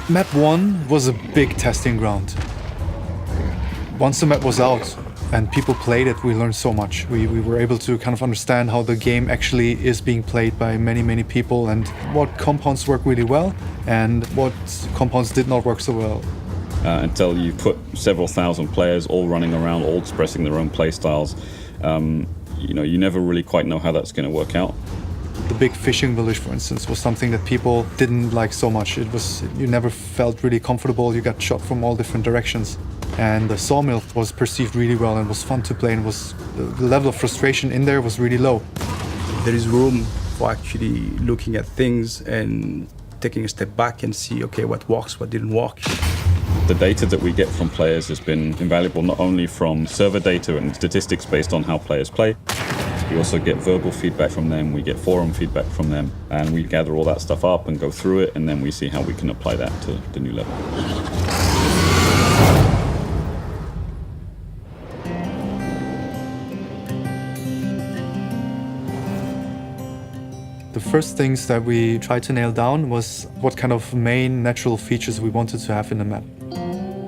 Map 1 was a big testing ground. Once the map was out and people played it, we learned so much. We were able to kind of understand how the game actually is being played by many, many people and what compounds work really well and what compounds did not work so well. Until you put several thousand players all running around, all expressing their own play styles, you never really quite know how that's going to work out. The big fishing village, for instance, was something that people didn't like so much. You never felt really comfortable. You got shot from all different directions. And the sawmill was perceived really well and was fun to play, and the level of frustration in there was really low. There is room for actually looking at things and taking a step back and see, okay, what works, what didn't work. The data that we get from players has been invaluable, not only from server data and statistics based on how players play. We also get verbal feedback from them, we get forum feedback from them, and we gather all that stuff up and go through it, and then we see how we can apply that to the new level. The first things that we tried to nail down was what kind of main natural features we wanted to have in the map.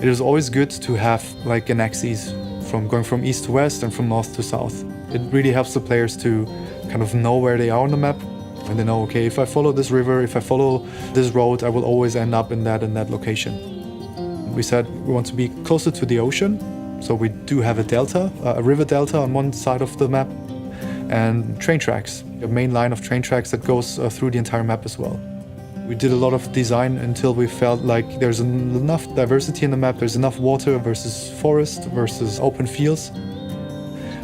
It is always good to have like an axis going from east to west and from north to south. It really helps the players to kind of know where they are on the map, and they know, okay, if I follow this river, if I follow this road, I will always end up in that location. We said we want to be closer to the ocean, so we do have a river delta on one side of the map, and train tracks, a main line of train tracks that goes through the entire map as well. We did a lot of design until we felt like there's enough diversity in the map, there's enough water versus forest versus open fields.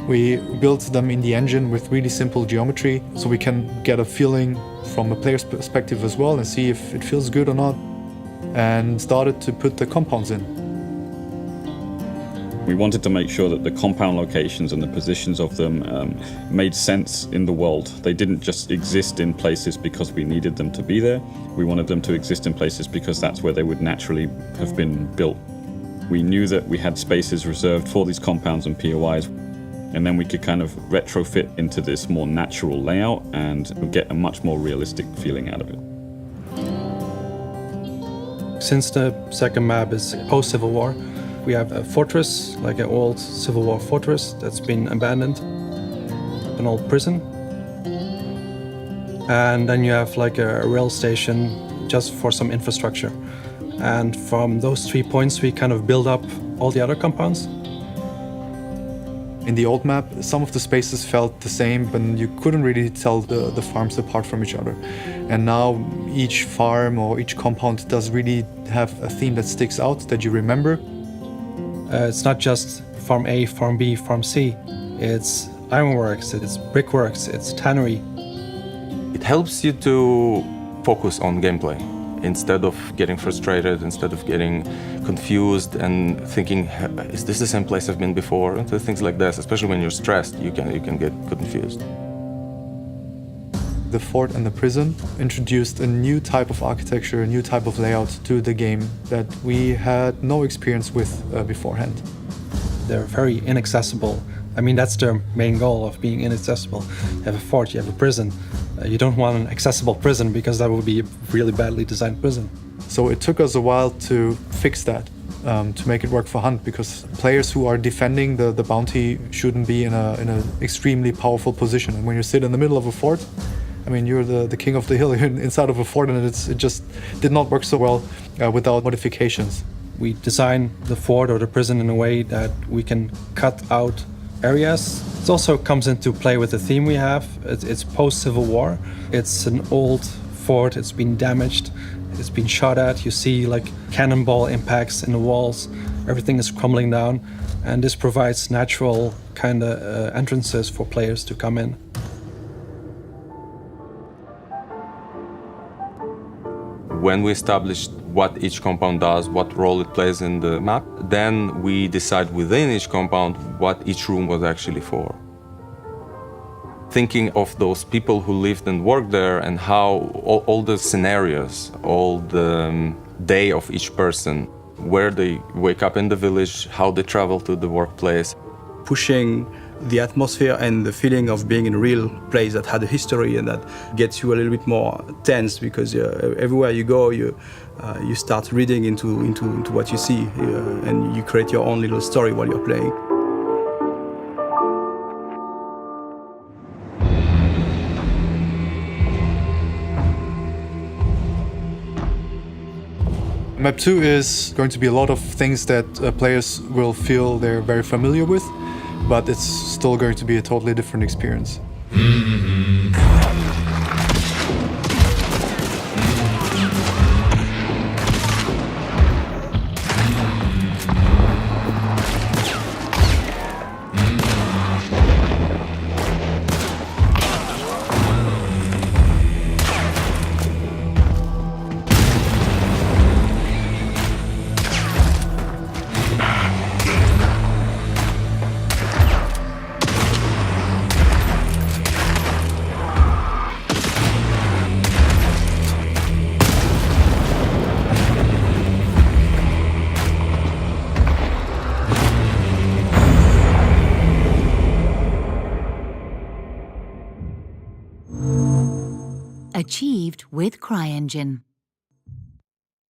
We built them in the engine with really simple geometry, so we can get a feeling from a player's perspective as well and see if it feels good or not, and started to put the compounds in. We wanted to make sure that the compound locations and the positions of them made sense in the world. They didn't just exist in places because we needed them to be there. We wanted them to exist in places because that's where they would naturally have been built. We knew that we had spaces reserved for these compounds and POIs, and then we could kind of retrofit into this more natural layout and get a much more realistic feeling out of it. Since the second map is post-Civil War, we have a fortress, like an old Civil War fortress that's been abandoned, an old prison. And then you have like a rail station just for some infrastructure. And from those 3 points, we kind of build up all the other compounds. In the old map, some of the spaces felt the same, but you couldn't really tell the farms apart from each other. And now each farm or each compound does really have a theme that sticks out, that you remember. It's not just Farm A, Farm B, Farm C. It's ironworks, it's brickworks, it's tannery. It helps you to focus on gameplay instead of getting frustrated, instead of getting confused and thinking, is this the same place I've been before? And things like this, especially when you're stressed, you can get confused. The fort and the prison introduced a new type of architecture, a new type of layout to the game that we had no experience with beforehand. They're very inaccessible. I mean, that's their main goal of being inaccessible. You have a fort, you have a prison. You don't want an accessible prison because that would be a really badly designed prison. So it took us a while to fix that, to make it work for Hunt, because players who are defending the bounty shouldn't be in an extremely powerful position. And when you sit in the middle of a fort, I mean, you're the king of the hill. You're inside of a fort, and it just did not work so well without modifications. We design the fort or the prison in a way that we can cut out areas. It also comes into play with the theme we have. It's post-Civil War. It's an old fort. It's been damaged. It's been shot at. You see like cannonball impacts in the walls. Everything is crumbling down. And this provides natural kind of entrances for players to come in. When we established what each compound does, what role it plays in the map, then we decide within each compound what each room was actually for. Thinking of those people who lived and worked there and how all the scenarios, all the day of each person, where they wake up in the village, how they travel to the workplace. Pushing the atmosphere and the feeling of being in a real place that had a history and that gets you a little bit more tense, because everywhere you go, you start reading into what you see, and you create your own little story while you're playing. Map 2 is going to be a lot of things that players will feel they're very familiar with, but it's still going to be a totally different experience. Achieved with CryEngine.